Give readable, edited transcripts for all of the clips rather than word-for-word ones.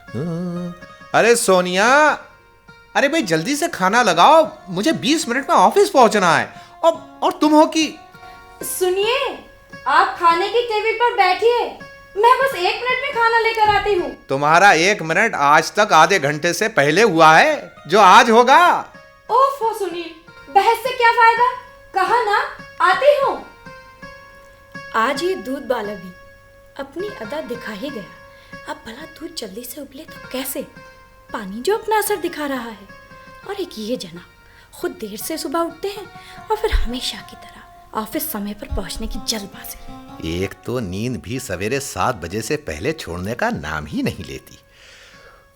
अरे सोनिया, अरे भाई जल्दी से खाना लगाओ, मुझे 20 मिनट में ऑफिस पहुंचना है। और तुम हो कि सुनिए, आप खाने की टेबल पर बैठिए, मैं बस 1 मिनट में खाना लेकर आती हूँ। तुम्हारा 1 मिनट आज तक आधे घंटे से पहले हुआ है, जो आज होगा। ओफो सुनील, बहस से क्या फायदा, कहा ना आती हूँ। आज ये दूध वाला भी अपनी अदा दिखा ही गया। अब भला दूध जल्दी से उबले तो कैसे, पानी जो अपना असर दिखा रहा है। और एक ये जनाब खुद देर से सुबह उठते हैं और फिर हमेशा की तरह ऑफिस समय पर पहुंचने की जल्दबाजी। एक तो नींद भी सवेरे 7 बजे से पहले छोड़ने का नाम ही नहीं लेती,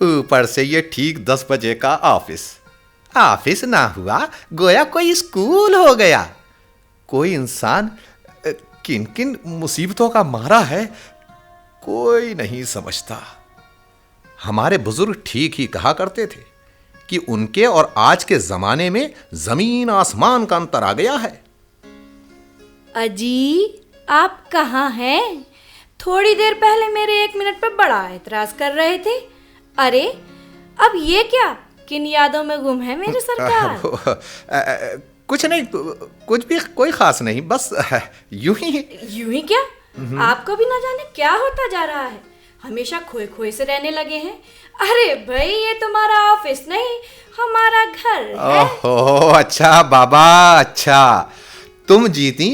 ऊपर से ये ठीक 10 बजे का ऑफिस ना हुआ गोया कोई स्कूल हो गया। कोई इंसान किन किन मुसीबतों का मारा है कोई नहीं समझता। हमारे बुजुर्ग ठीक ही कहा करते थे कि उनके और आज के जमाने में जमीन आसमान का अंतर आ गया है। अजी, आप कहाँ हैं? थोड़ी देर पहले मेरे 1 मिनट पर बड़ा एतराज कर रहे थे। अरे अब ये क्या, किन यादों में गुम है मेरे सरकार? कुछ नहीं, कुछ भी कोई खास नहीं, बस यूं ही क्या? आपको भी ना जाने क्या होता जा रहा है, हमेशा खोए खोए से रहने लगे हैं। अरे भाई, ये तुम्हारा ऑफिस नहीं, हमारा घर है। ओहो, अच्छा बाबा, अच्छा, तुम जीती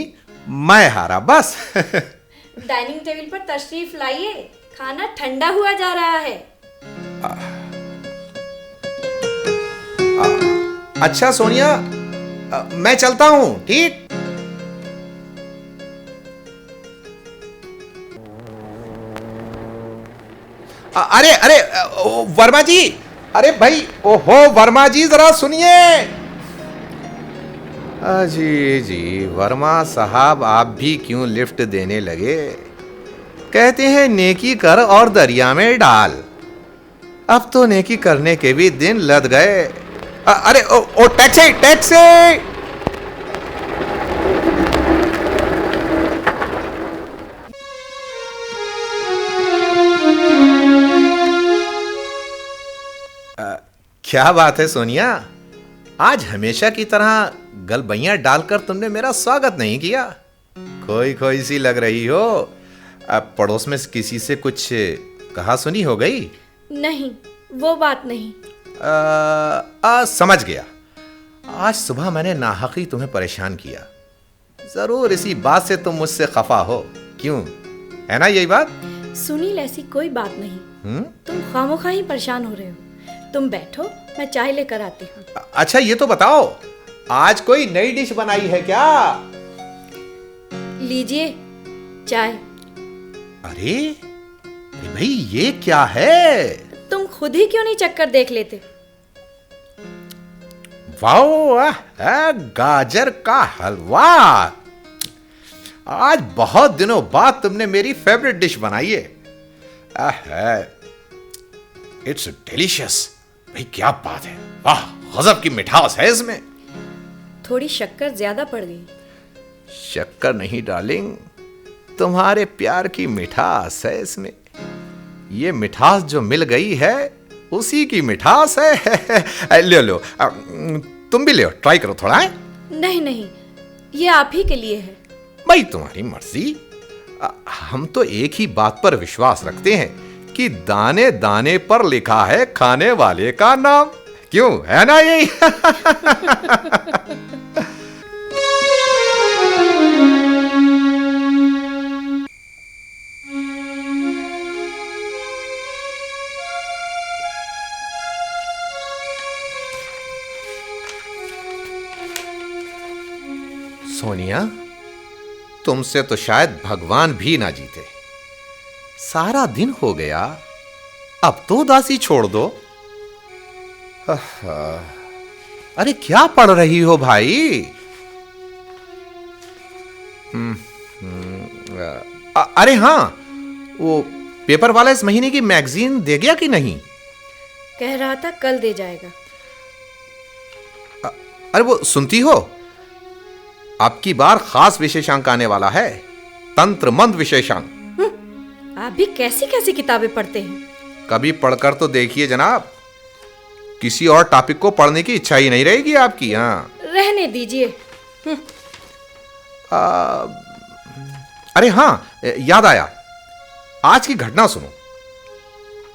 मैं हारा, बस। डाइनिंग टेबल पर तशरीफ लाइए, खाना ठंडा हुआ जा रहा है। अच्छा सोनिया, मैं चलता हूं, ठीक? अरे अरे वर्मा जी, अरे भाई, ओहो वर्मा जी, जरा सुनिए। जी वर्मा साहब, आप भी क्यों लिफ्ट देने लगे? कहते हैं नेकी कर और दरिया में डाल। अब तो नेकी करने के भी दिन लद गए। अरे ओ टैक्सी टैक्सी। क्या बात है सोनिया, आज हमेशा की तरह गलबैयां डालकर तुमने मेरा स्वागत नहीं किया। खोई खोई सी लग रही हो। अब पड़ोस में किसी से कुछ कहा सुनी हो गई? नहीं, वो बात नहीं। समझ गया, आज सुबह मैंने नाहकी तुम्हें परेशान किया। जरूर इसी बात से तुम मुझसे खफा हो, क्यों, है ना यही बात? सुनील, ऐसी कोई बात नहीं। तुम खामोखा ही परेशान हो रहे हो। तुम बैठो, मैं चाय लेकर आती हूँ। अच्छा ये तो बताओ, आज कोई नई डिश बनाई है क्या? लीजिए चाय। अरे भाई, ये क्या है? तुम खुद ही क्यों नहीं चक्कर देख लेते? वाह, गाजर का हलवा। आज बहुत दिनों बाद तुमने मेरी फेवरेट डिश बनाई है। It's delicious. भाई क्या बात है, वाह, गजब की मिठास है इसमें। थोड़ी शक्कर ज्यादा पड़ गई। शक्कर नहीं डार्लिंग, तुम्हारे प्यार की मिठास है इसमें। ये मिठास जो मिल गई है उसी की मिठास है। ले लो, तुम भी ले, ट्राई करो थोड़ा है? नहीं नहीं, ये आप ही के लिए है। भाई तुम्हारी मर्जी। हम तो एक ही बात पर विश्वास रखते हैं कि दाने दाने पर लिखा है खाने वाले का नाम, क्यों, है ना यही? सोनिया, तुमसे तो शायद भगवान भी ना जीते। सारा दिन हो गया, अब तो उदासी छोड़ दो। अरे क्या पढ़ रही हो भाई? अरे हाँ, वो पेपर वाला इस महीने की मैगजीन दे गया कि नहीं? कह रहा था कल दे जाएगा। अरे वो सुनती हो, अब की बार खास विशेषांक आने वाला है, तंत्र मंत्र विशेषांक। आप भी कैसी कैसी किताबें पढ़ते हैं? कभी पढ़कर तो देखिए जनाब, किसी और टॉपिक को पढ़ने की इच्छा ही नहीं रहेगी आपकी। हाँ, रहने दीजिए। अरे हाँ, याद आया, आज की घटना सुनो।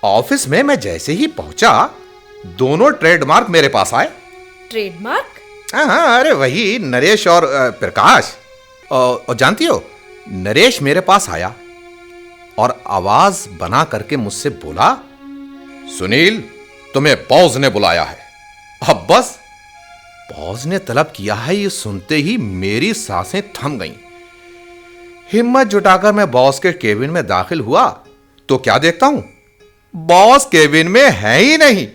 ऑफिस में मैं जैसे ही पहुंचा, दोनों ट्रेडमार्क मेरे पास आए। ट्रेडमार्क? हाँ, अरे वही नरेश और प्रकाश। और जानती हो, नरेश मेरे पास आया और आवाज बना करके मुझसे बोला, सुनील, तुम्हें बॉस ने बुलाया है। अब बस बॉस ने तलब किया है, ये सुनते ही मेरी सांसें थम गईं। हिम्मत जुटाकर मैं बॉस के केबिन में दाखिल हुआ तो क्या देखता हूं, बॉस केबिन में है ही नहीं।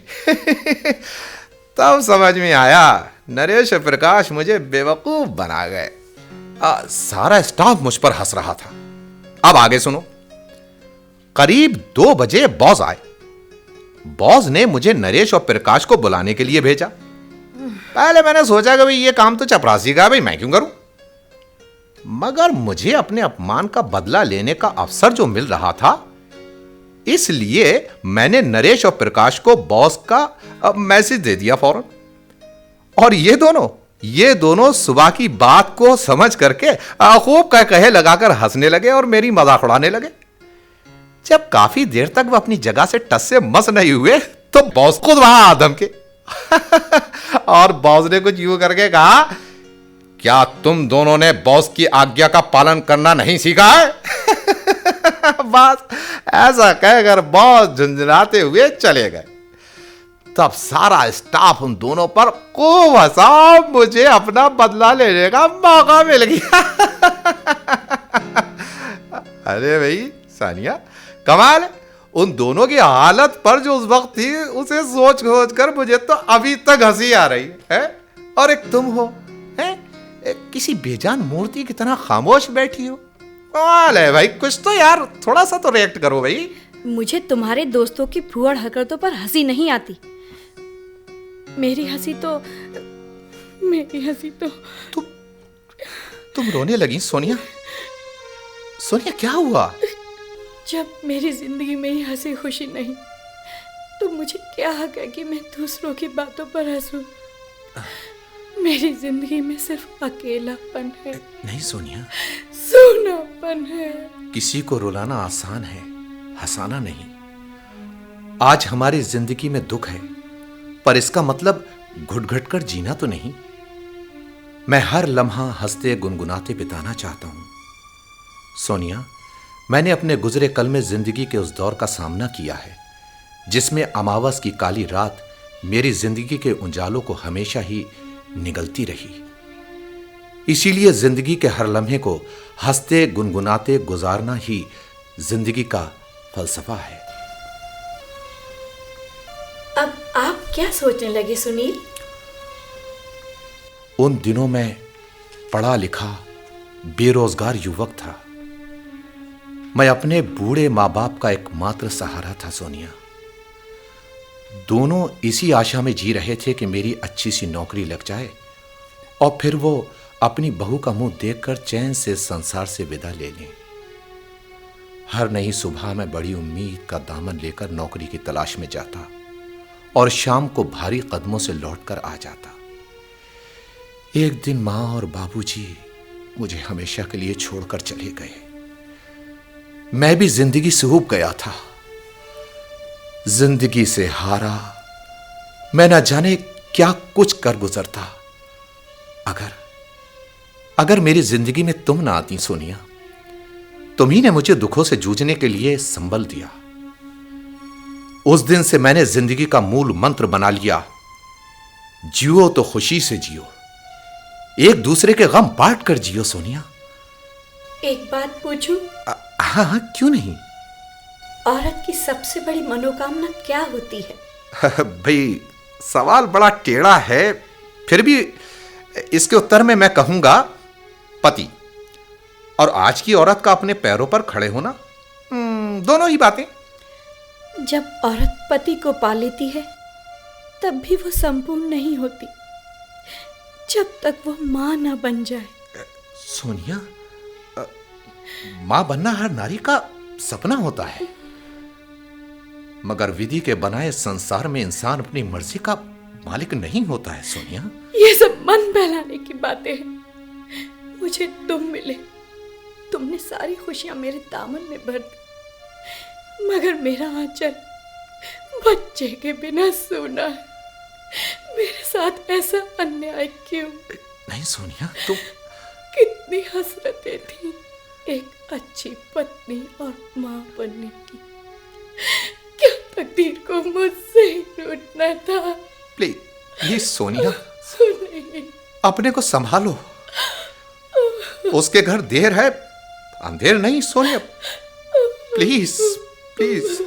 तब समझ में आया, नरेश और प्रकाश मुझे बेवकूफ बना गए। सारा स्टाफ मुझ पर हंस रहा था। अब आगे सुनो। करीब 2 बजे बॉस आए। बॉस ने मुझे नरेश और प्रकाश को बुलाने के लिए भेजा। पहले मैंने सोचा कि भाई ये काम तो चपरासी का, भाई मैं क्यों करूं। मगर मुझे अपने अपमान का बदला लेने का अवसर जो मिल रहा था, इसलिए मैंने नरेश और प्रकाश को बॉस का मैसेज दे दिया फौरन। और ये दोनों सुबह की बात को समझ करके खूब कहे लगाकर हंसने लगे और मेरी मजाक उड़ाने लगे। जब काफी देर तक वो अपनी जगह से टस से मस नहीं हुए तो बॉस खुद वहां आदम के। और बॉस ने कुछ यूं करके कहा, क्या तुम दोनों ने बॉस की आज्ञा का पालन करना नहीं सीखा है? बस ऐसा कहकर बॉस झुंझुनाते हुए चले गए। तब सारा स्टाफ उन दोनों पर खूब हंसा, मुझे अपना बदला लेने का मौका मिल गया। अरे भाई सानिया, कमाल है। उन दोनों की हालत पर जो उस वक्त थी, उसे सोच कर मुझे तो अभी तक हंसी आ रही है। और एक तुम हो, किसी बेजान मूर्ति की तरह खामोश बैठी हो। कमाल है भाई, कुछ तो यार थोड़ा सा तो रिएक्ट करो भाई। मुझे तुम्हारे दोस्तों की फूहड़ हरकतों पर हंसी नहीं आती। मेरी हंसी तो तुम रोने लगी सोनिया? सोनिया क्या हुआ? जब मेरी जिंदगी में ही हंसी खुशी नहीं, तो मुझे क्या हक है कि मैं दूसरों की बातों पर हंसूं? मेरी जिंदगी में सिर्फ अकेलापन है। नहीं सोनिया, सूनापन है। किसी को रुलाना आसान है, हंसाना नहीं। आज हमारी जिंदगी में दुख है, पर इसका मतलब घुट घुट कर जीना तो नहीं। मैं हर लम्हा हंसते गुनगुनाते बिताना चाहता हूं। सोनिया, मैंने अपने गुजरे कल में जिंदगी के उस दौर का सामना किया है जिसमें अमावस की काली रात मेरी जिंदगी के उजालों को हमेशा ही निगलती रही। इसीलिए जिंदगी के हर लम्हे को हंसते गुनगुनाते गुजारना ही जिंदगी का फलसफा है। अब आप क्या सोचने लगे सुनील? उन दिनों मैं पढ़ा लिखा बेरोजगार युवक था। मैं अपने बूढ़े माँ बाप का एकमात्र सहारा था सोनिया। दोनों इसी आशा में जी रहे थे कि मेरी अच्छी सी नौकरी लग जाए और फिर वो अपनी बहू का मुंह देखकर चैन से संसार से विदा ले लें। हर नई सुबह मैं बड़ी उम्मीद का दामन लेकर नौकरी की तलाश में जाता और शाम को भारी कदमों से लौटकर आ जाता। एक दिन माँ और बाबूजी मुझे हमेशा के लिए छोड़कर चले गए। मैं भी जिंदगी से ऊब गया था। जिंदगी से हारा मैं न जाने क्या कुछ कर गुजरता अगर मेरी जिंदगी में तुम ना आती सोनिया। तुम ही ने मुझे दुखों से जूझने के लिए संबल दिया। उस दिन से मैंने जिंदगी का मूल मंत्र बना लिया, जियो तो खुशी से जियो, एक दूसरे के गम बांट कर जियो सोनिया। एक बात पूछूं? हाँ, क्यों नहीं। औरत की सबसे बड़ी मनोकामना क्या होती है? भाई सवाल बड़ा टेढ़ा है, फिर भी इसके उत्तर में मैं कहूंगा पति। और आज की औरत का अपने पैरों पर खड़े होना, दोनों ही बातें। जब औरत पति को पा लेती है तब भी वो संपूर्ण नहीं होती जब तक वो मां ना बन जाए। सोनिया, मां बनना हर नारी का सपना होता है। मगर विधि के बनाए संसार में इंसान अपनी मर्जी का मालिक नहीं होता है सोनिया। ये सब मन बहलाने की बातें हैं। मुझे तुम मिले, तुमने सारी खुशियां मेरे दामन में भर दी, मगर मेरा आंचल बच्चे के बिना सूना है। मेरे साथ ऐसा अन्याय क्यों? नहीं सोनिया, तुम कितनी हसरतें थी एक अच्छी पत्नी और माँ बनने की। क्या तकदीर को मुझसे ही रूठना था? प्लीज सोनिया, सुनिए, अपने को संभालो। उसके घर देर है, अंधेर नहीं सोनिया। Please please.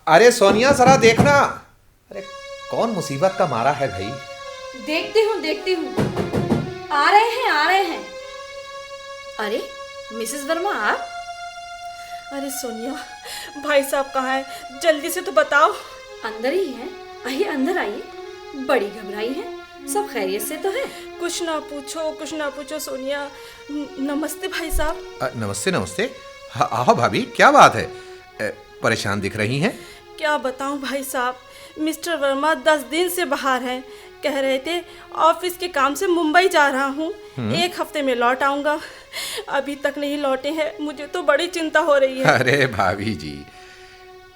अरे सोनिया, जरा देखना। अरे कौन मुसीबत का मारा है भाई? देखती हूँ। आ रहे हैं। अरे मिसेस वर्मा, आप? अरे सोनिया, भाई साहब कहाँ है? जल्दी से तो बताओ। अंदर ही हैं। आइए अंदर आइए। बड़ी घबराई हैं। सब खैरियत से तो है? कुछ ना पूछो सोनिया। नमस्ते भाई साहब। नमस्ते नमस्ते। हाँ, आओ भाभी, क्या बात है? परेशान दिख रही हैं? क्या बताऊं भाई साहब, मिस्टर वर्मा 10 दिन से बाहर हैं। कह रहे थे ऑफिस के काम से मुंबई जा रहा हूँ, 1 हफ्ते में लौट आऊंगा। अभी तक नहीं लौटे हैं। मुझे तो बड़ी चिंता हो रही है। अरे भाभी जी,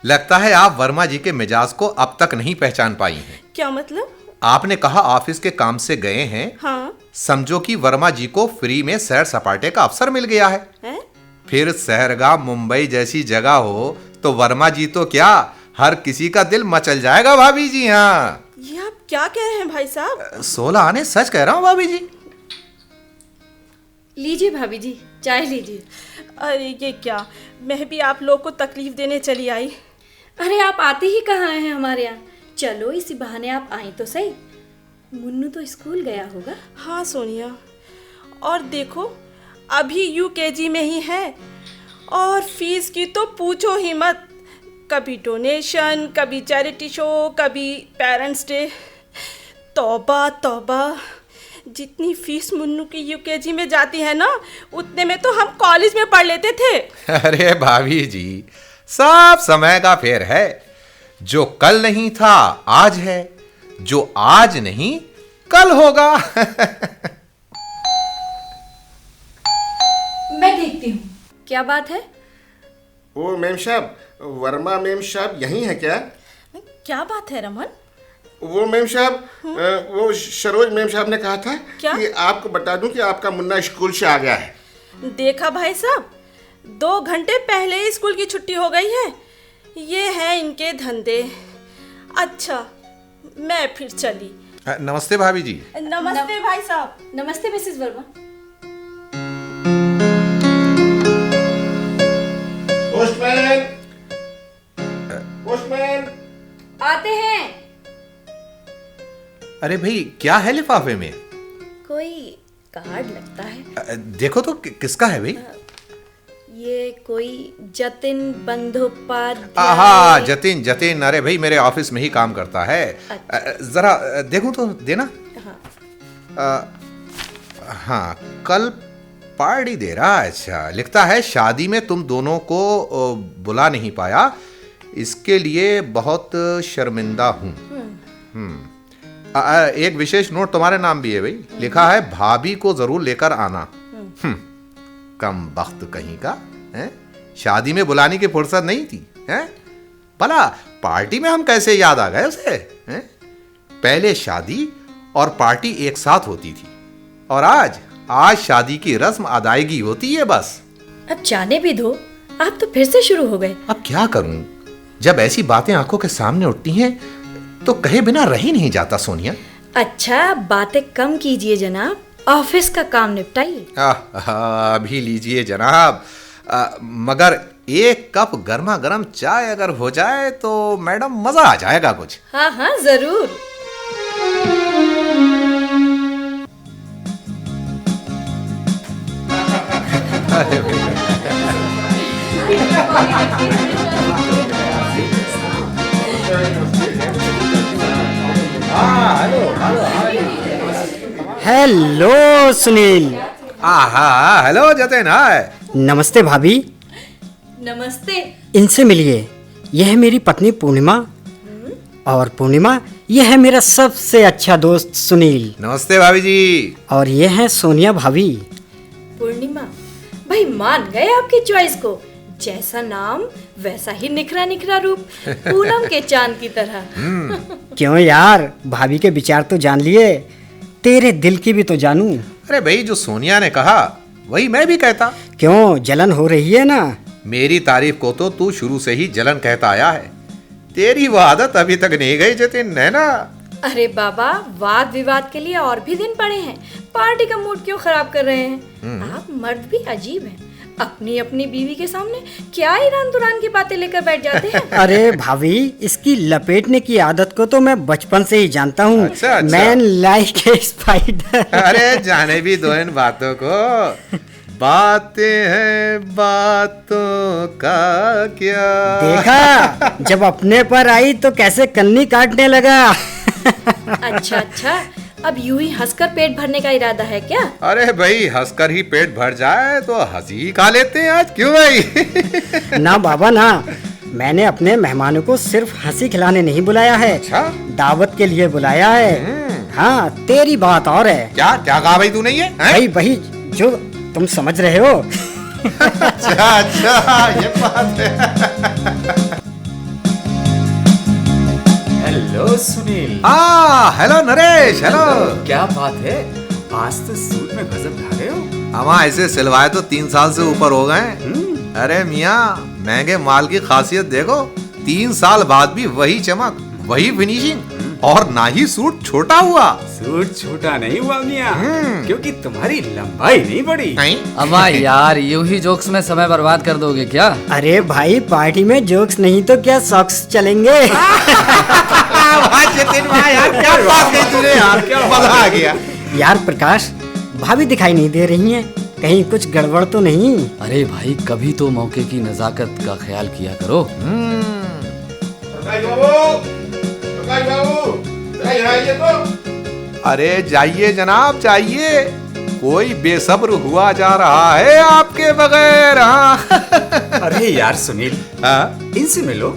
लगता है आप वर्मा जी के मिजाज को अब तक नहीं पहचान पाई हैं। क्या मतलब? आपने कहा ऑफिस के काम से गए हैं। हाँ। समझो कि वर्मा जी को फ्री में सैर सपाटे का अवसर मिल गया है? फिर शहरगाह मुंबई जैसी जगह हो तो वर्मा जी तो क्या, हर किसी का दिल मचल जाएगा भाभी जी। हाँ, ये आप क्या कह रहे हैं भाई साहब? 16 आने सच कह रहा हूँ भाभी जी। लीजिए भाभी जी, चाय लीजिए। अरे ये क्या, मैं भी आप लोग को तकलीफ देने चली आई। अरे आप आते ही कहाँ हैं हमारे यहाँ? चलो इसी बहाने आप आई तो सही। मुन्नू तो स्कूल गया होगा। हाँ सोनिया, और देखो अभी यूकेजी में ही है, और फीस की तो पूछो ही मत। कभी डोनेशन, कभी चैरिटी शो, कभी पेरेंट्स डे। तौबा तौबा, जितनी फीस मुन्नू की यूकेजी में जाती है ना, उतने में तो हम कॉलेज में पढ़ लेते थे। अरे भाभी जी, सब समय का फेर है। जो कल नहीं था आज है, जो आज नहीं कल होगा। मैं देखती हूँ। क्या बात है? ओ मैम साहब, वर्मा मैम साहब यहीं है क्या? क्या बात है रमन? वो मैम साहब, वो सरोज मैम साहब ने कहा था क्या? कि आपको बता दूं कि आपका मुन्ना स्कूल से आ गया है। देखा भाई साहब, 2 घंटे पहले ही स्कूल की छुट्टी हो गई है। ये है इनके धंधे। अच्छा, मैं फिर चली। नमस्ते भाभी जी। नमस्ते भाई साहब। नमस्ते मिसेस वर्मा। Postman, postman. आते हैं। अरे भाई, क्या है लिफाफे में? कोई कार्ड लगता है। देखो तो किसका है भाई? ये कोई जतिन बंदोपाध्याय। हाँ, जतिन जतिन। अरे भाई, मेरे ऑफिस में ही काम करता है। अच्छा। जरा देखूं तो देना। हाँ। हाँ, कल पार्टी दे रहा है। अच्छा, लिखता है शादी में तुम दोनों को बुला नहीं पाया, इसके लिए बहुत शर्मिंदा हूँ। एक विशेष नोट तुम्हारे नाम भी है भाई। लिखा है भाभी को जरूर लेकर आना। कम वक्त कहीं का है? शादी में बुलाने की फुर्सत नहीं थी है? भला पार्टी में हम कैसे याद आ गए उसे है? पहले शादी और पार्टी एक साथ होती थी, और आज शादी की रस्म अदायगी होती है बस। अब जाने भी दो, आप तो फिर से शुरू हो गए। अब क्या करूं, जब ऐसी बातें आंखों के सामने उठती हैं तो कहे बिना रह ही नहीं जाता सोनिया। अच्छा, बातें कम कीजिए जनाब, ऑफिस का काम निपटाइए। अभी लीजिए जनाब। मगर एक कप गर्मा गर्म चाय अगर हो जाए तो मैडम मजा आ जाएगा कुछ। हाँ हाँ जरूर। हेलो सुनील। आहा, हेलो जतिन, हाय। नमस्ते भाभी। नमस्ते। इनसे मिलिए, यह है मेरी पत्नी पूर्णिमा, और पूर्णिमा यह है मेरा सबसे अच्छा दोस्त सुनील, नमस्ते भाभी जी। और ये है सोनिया भाभी। पूर्णिमा भाई मान गए आपकी चॉइस को, जैसा नाम वैसा ही निखरा निखरा रूप, पूनम के चांद की तरह। क्यों यार, भाभी के विचार तो जान लिए, तेरे दिल की भी तो जानूं। अरे भाई, जो सोनिया ने कहा वही मैं भी कहता। क्यों, जलन हो रही है ना? मेरी तारीफ को तो तू शुरू से ही जलन कहता आया है, तेरी वो आदत अभी तक नहीं गई जतिन, है ना? अरे बाबा, वाद विवाद के लिए और भी दिन पड़े हैं, पार्टी का मूड क्यों खराब कर रहे हैं? आप मर्द भी अजीब हैं, अपनी अपनी बीवी के सामने क्या ईरान दुरान की बातें लेकर बैठ जाते हैं। अरे भाभी, इसकी लपेटने की आदत को तो मैं बचपन से ही जानता हूँ। अच्छा। Man like a spider. अरे जाने भी दो इन बातों को, बातें हैं बातों का क्या। देखा, जब अपने पर आई तो कैसे कन्नी काटने लगा। अच्छा, अब यूं ही हंसकर पेट भरने का इरादा है क्या? अरे भाई, हंसकर ही पेट भर जाए तो हंसी खा लेते हैं आज, क्यों भाई? ना बाबा ना, मैंने अपने मेहमानों को सिर्फ हंसी खिलाने नहीं बुलाया है, अच्छा? दावत के लिए बुलाया है। हाँ, तेरी बात और है। क्या क्या कहा भाई तूने ये, हैं? भाई वही जो तुम समझ रहे हो। अच्छा, ये बात है। Hello Sunil. Hello Naresh, hello. क्या बात है, आज तो सूट में गजब ढा रहे हो। हमा ऐसे सिलवाए तो 3 साल से ऊपर हो गए। अरे मियाँ, महंगे माल की खासियत देखो, 3 साल बाद भी वही चमक, वही फिनिशिंग, और ना ही सूट छोटा हुआ। सूट छोटा नहीं हुआ मियाँ, क्योंकि तुम्हारी लंबाई नहीं बढ़ी। नहीं? अम्मा यार, यूं ही जोक्स में समय बर्बाद कर दोगे क्या? अरे भाई, पार्टी में जोक्स नहीं तो क्या सॉक्स चलेंगे। यार क्या बात कही तूने यार, मजा आ गया। यार प्रकाश, भाभी दिखाई नहीं दे रही हैं, कहीं कुछ गड़बड़ तो नहीं? अरे भाई, कभी तो मौके की नजाकत का ख्याल किया करो। अरे जाइए जनाब, जाइए, कोई बेसब्र हुआ जा रहा है आपके बगैर। अरे यार सुनील, हाँ? इनसे मिलो,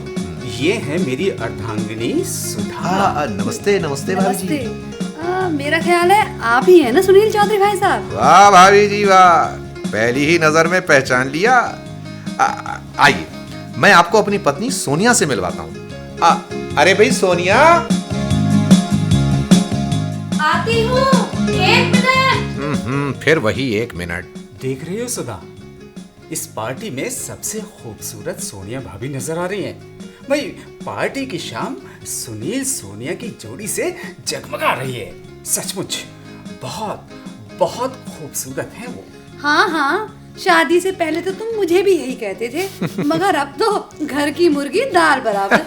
ये है मेरी अर्धांगिनी सुधा। नमस्ते नमस्ते भाभी जी। मेरा ख्याल है आप ही है ना सुनील चौधरी भाई साहब? वाह भाभी जी वाह, पहली ही नजर में पहचान लिया। आइए, मैं आपको अपनी पत्नी सोनिया से मिलवाता हूँ। अरे भाई सोनिया। आती हूँ, 1 मिनट। फिर वही 1 मिनट। देख रही हो सुधा, इस पार्टी में सबसे खूबसूरत सोनिया भाभी नजर आ रही हैं। भाई, पार्टी की शाम सुनील सोनिया की जोड़ी से जगमगा रही है। सचमुच बहुत बहुत खूबसूरत है वो। हाँ, शादी से पहले तो तुम मुझे भी यही कहते थे, मगर अब तो घर की मुर्गी दाल बराबर।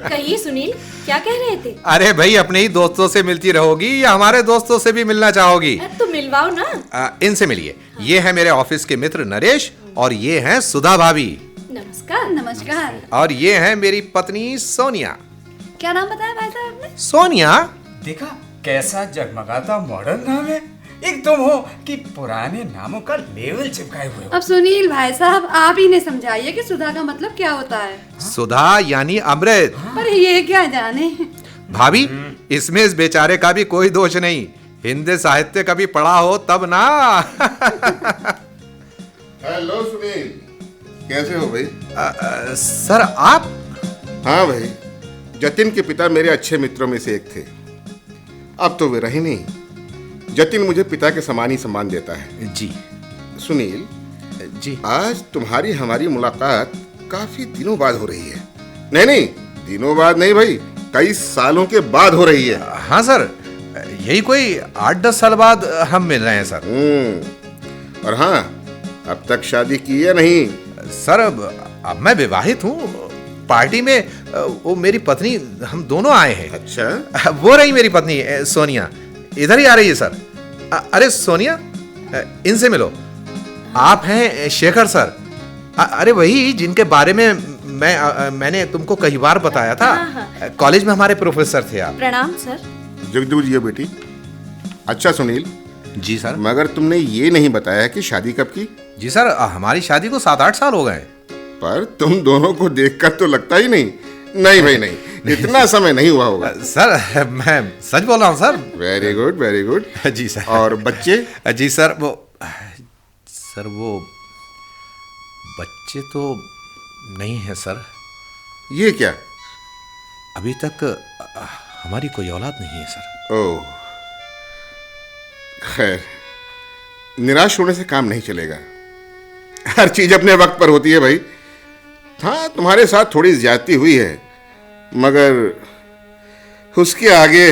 कहिए सुनील, क्या कह रहे थे? अरे भाई, अपने ही दोस्तों से मिलती रहोगी या हमारे दोस्तों से भी मिलना चाहोगी? तो मिलवाओ ना। इनसे मिलिए, ये है मेरे ऑफिस के मित्र नरेश, और ये हैं सुधा भाभी। नमस्कार। नमस्कार। और ये है मेरी पत्नी सोनिया। क्या नाम बताया भाई साहब ने? सोनिया। देखा कैसा जगमगाता मॉडर्न नाम है, एक तुम हो कि पुराने नामों का लेवल चिपकाए हुए हो। अब सुनील भाई साहब, आप ही ने समझाइए कि सुधा का मतलब क्या होता है। सुधा यानी अमृत। पर ये क्या जाने। भाभी, इसमें इस बेचारे का भी कोई दोष नहीं, हिंदी साहित्य कभी पढ़ा हो तब ना। हेलो सुनील, कैसे हो भाई? सर आप? हाँ भाई, जतिन के पिता मेरे अच्छे मित्रों में से एक थे, अब तो वे रहे नहीं। जतिन मुझे पिता के समान ही सम्मान देता है। जी। सुनील जी। आज तुम्हारी हमारी मुलाकात काफी दिनों बाद हो रही है। नहीं, दिनों बाद नहीं भाई, कई सालों के बाद हो रही है। हाँ सर, यही कोई 8-10 साल बाद हम मिल रहे हैं सर। और हाँ, अब तक शादी की है नहीं? सर, अब मैं विवाहित हूँ। पार्टी में वो मेरी पत्नी, हम दोनों आए हैं। अच्छा। वो रही मेरी पत्नी सोनिया, इधर ही आ रही है सर। अरे सोनिया, इनसे मिलो, आप हैं शेखर सर। अरे वही जिनके बारे में मैंने तुमको कई बार बताया था। कॉलेज में हमारे प्रोफेसर थे आप। प्रणाम सर। जगदू जी बेटी। अच्छा सुनील, जी सर। मगर तुमने ये नहीं बताया कि शादी कब की? जी सर, हमारी शादी को 7-8 साल हो गए। पर तुम दोनों को देखकर तो लगता ही नहीं। नहीं भाई नहीं, इतना समय नहीं हुआ होगा। सर मैं सच बोल रहा हूँ sir. Very good very good. जी सर। और बच्चे? जी सर, वो बच्चे तो नहीं है सर। ये क्या? अभी तक हमारी कोई औलाद नहीं है सर। ओह, खैर, निराश होने से काम नहीं चलेगा। हर चीज अपने वक्त पर होती है भाई। हाँ, तुम्हारे साथ थोड़ी ज्यादती हुई है, मगर उसके आगे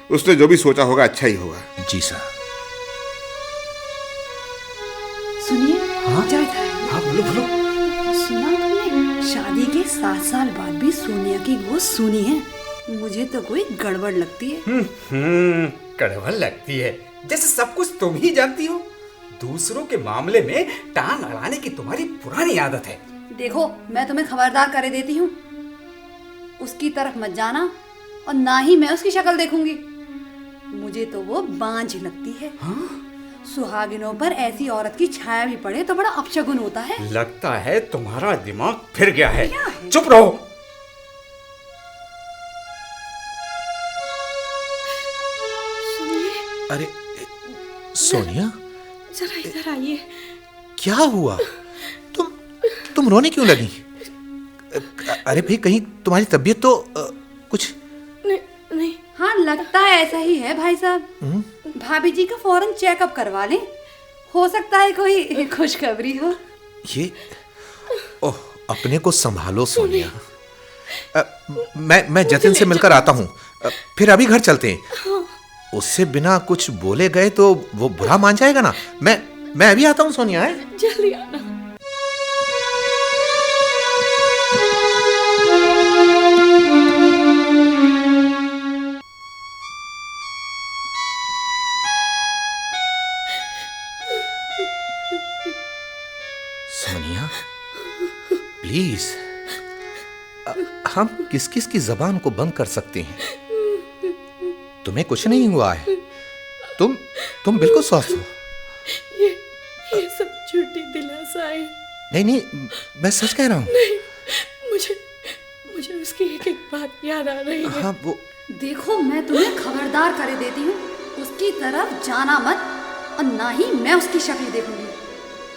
उसने जो भी सोचा होगा अच्छा ही होगा। जी सर। सुनिए। हाँ? जरा इधर आइए। हाँ बोलो बोलो। सुना तुमने, शादी के 7 साल बाद भी सोनिया की गोद सुनी है। मुझे तो कोई गड़बड़ लगती है। गड़बड़ लगती है जैसे सब कुछ तुम ही जानती हो। दूसरों के मामले में टांग अड़ाने की तुम्हारी पुरानी आदत है। देखो, मैं तुम्हें खबरदार कर देती हूँ, उसकी तरफ मत जाना और ना ही मैं उसकी शक्ल देखूंगी। मुझे तो वो बांझ लगती है। हाँ? सुहागिनों पर ऐसी औरत की छाया भी पड़े तो बड़ा अपशगुन होता है। लगता है तुम्हारा दिमाग फिर गया है। चुप रहो। अरे सोनिया, जरा इधर आइए। क्या हुआ? तुम रोने क्यों लगी? अरे भाई, कहीं तुम्हारी तबीयत तो कुछ नहीं। हाँ, लगता है ऐसा ही है भाई साहब। भाभी जी का फौरन चेकअप करवा लें, हो सकता है कोई खुशखबरी हो। ये ओह, अपने को संभालो सोनिया। मैं जतिन से मिलकर आता हूँ, फिर अभी घर चलते हैं। उससे बिना कुछ बोले गए तो वो बुरा मान जाएगा ना। मैं अभी आता हूँ सोनिया। है जल्दी आना। सोनिया प्लीज, हम किस किस की जबान को बंद कर सकते हैं। तुम्हें कुछ नहीं हुआ है। तुम बिल्कुल स्वस्थ हो। ये सब झूठी दिलासाएं। नहीं, मैं सच कह रहा हूँ। नहीं, मुझे उसकी एक बात याद आ रही है। हाँ, वो देखो, मैं तुम्हें खबरदार कर देती हूँ, उसकी तरफ जाना मत और ना ही मैं उसकी शक्ल देखूंगी।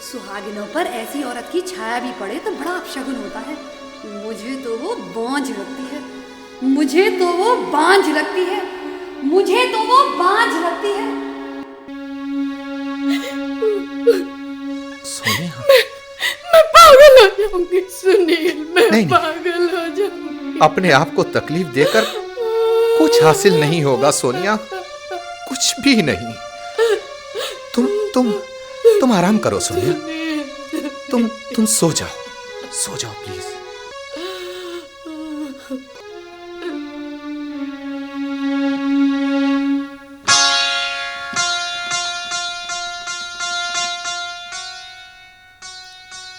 सुहागिनों पर ऐसी औरत की छाया भी पड़े तो बड़ा अपशगुन होता है। मुझे तो वो बांझ लगती है। मुझे तो वो बांझ लगती है। सोनिया, मैं पागल हो जाऊंगी सुनील। मैं नहीं। पागल हो जाऊंगी। अपने आप को तकलीफ देकर कुछ हासिल नहीं होगा सोनिया, कुछ भी नहीं। तुम आराम करो सोनिया। तुम सो जाओ प्लीज।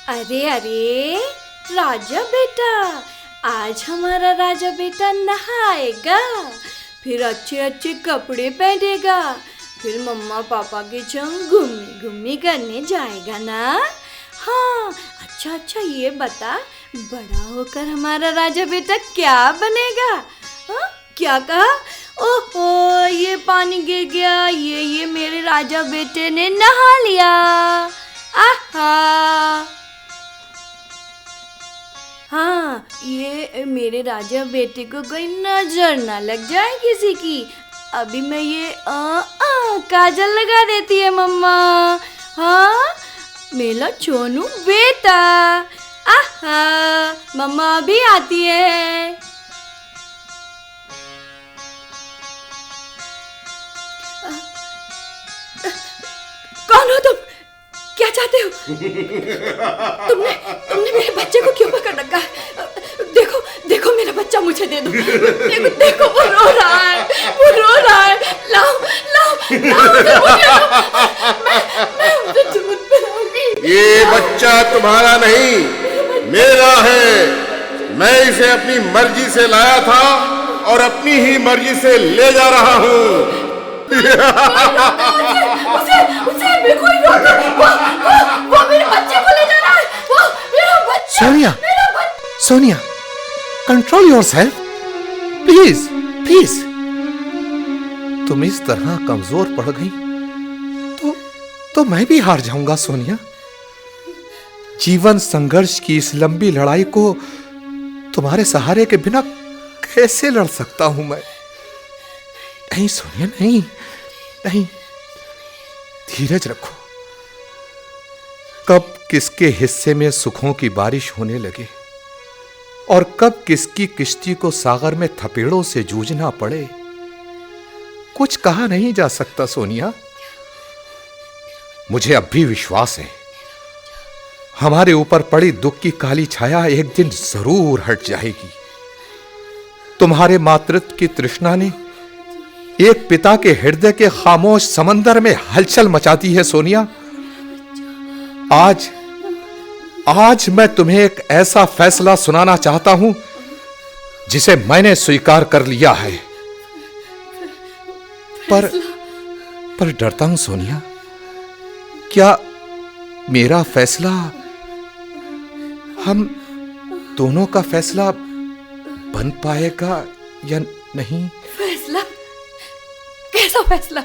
अरे राजा बेटा, आज हमारा राजा बेटा नहाएगा, फिर अच्छे अच्छे कपड़े पहनेगा, फिर मम्मा पापा के संग घूमी करने जाएगा ना। हाँ, अच्छा ये बता, बड़ा होकर हमारा राजा बेटा क्या बनेगा? हाँ, क्या कहा? ओहो, ये पानी गिर गया। ये मेरे राजा बेटे ने नहा लिया। आहा। हाँ, ये मेरे राजा बेटे को कोई नजर ना लग जाए किसी की। अभी मैं ये काजल लगा देती है मम्मा। हाँ, मेरा चोनू बेटा। आहा, मम्मा अभी आती है। कौन हो तुम? क्या चाहते हो? तुमने मेरे बच्चे को क्यों पकड़ रखा है? देखो मेरा बच्चा मुझे दे दो। देखो वो रो रहा है। लाओ उसे मुझे दो। मैं उसे दूध पिलाऊंगी। ये बच्चा तुम्हारा नहीं, मेरा है। मैं इसे अपनी मर्जी से लाया था और अपनी ही मर्जी से ले जा रहा हूँ। उसे बिल्कुल रोको। वो मेरे बच्चे को ले जा रहा है। वो मेरा बच्चा। Sonia, Sonia, control yourself please, please. तुम इस तरह कमजोर पड़ गई तो मैं भी हार जाऊंगा सोनिया। जीवन संघर्ष की इस लंबी लड़ाई को तुम्हारे सहारे के बिना कैसे लड़ सकता हूं मैं? नहीं सोनिया, नहीं नहीं, धीरज रखो। कब किसके हिस्से में सुखों की बारिश होने लगे और कब किसकी किश्ती को सागर में थपेड़ों से जूझना पड़े, कुछ कहा नहीं जा सकता सोनिया। मुझे अब भी विश्वास है हमारे ऊपर पड़ी दुख की काली छाया एक दिन जरूर हट जाएगी। तुम्हारे मातृत्व की तृष्णा ने एक पिता के हृदय के खामोश समंदर में हलचल मचा दी है सोनिया। आज मैं तुम्हें एक ऐसा फैसला सुनाना चाहता हूं जिसे मैंने स्वीकार कर लिया है। पर डरता हूं सोनिया, क्या मेरा फैसला हम दोनों का फैसला बन पाएगा या नहीं? फैसला? कैसा फैसला?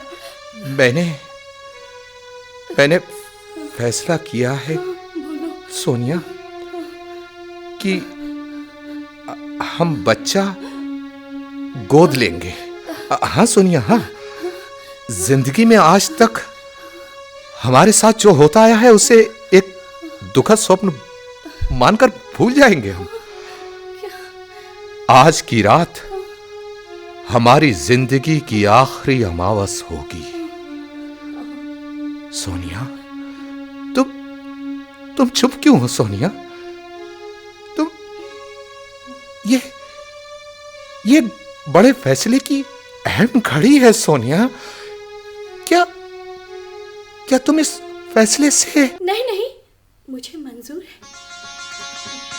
मैंने फैसला किया है सोनिया कि हम बच्चा गोद लेंगे। हाँ सोनिया, हाँ। जिंदगी में आज तक हमारे साथ जो होता आया है उसे एक दुखद स्वप्न मानकर भूल जाएंगे हम। आज की रात हमारी जिंदगी की आखिरी अमावस होगी। सोनिया, तुम चुप क्यों हो सोनिया? तुम ये बड़े फैसले की अहम घड़ी है सोनिया। क्या तुम इस फैसले से? नहीं, मुझे मंजूर है।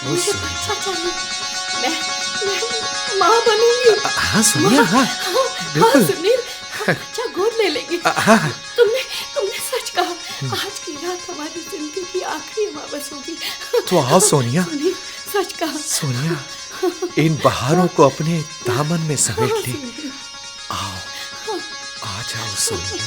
मुझे बच्चा चाहिए। मैं माँ बनूंगी। हाँ सोनिया, हाँ बिल्कुल। सुनील, बच्चा गोद ले लेंगे। तुमने सच कहा। आज की रात हमारी जिंदगी की आखिरी अमावस होगी। तो आओ सोनिया। सुनील, सच कहा। सोनिया, इन बहारों को अपने दामन में समेट ले। आओ, आ जाओ सोनिया।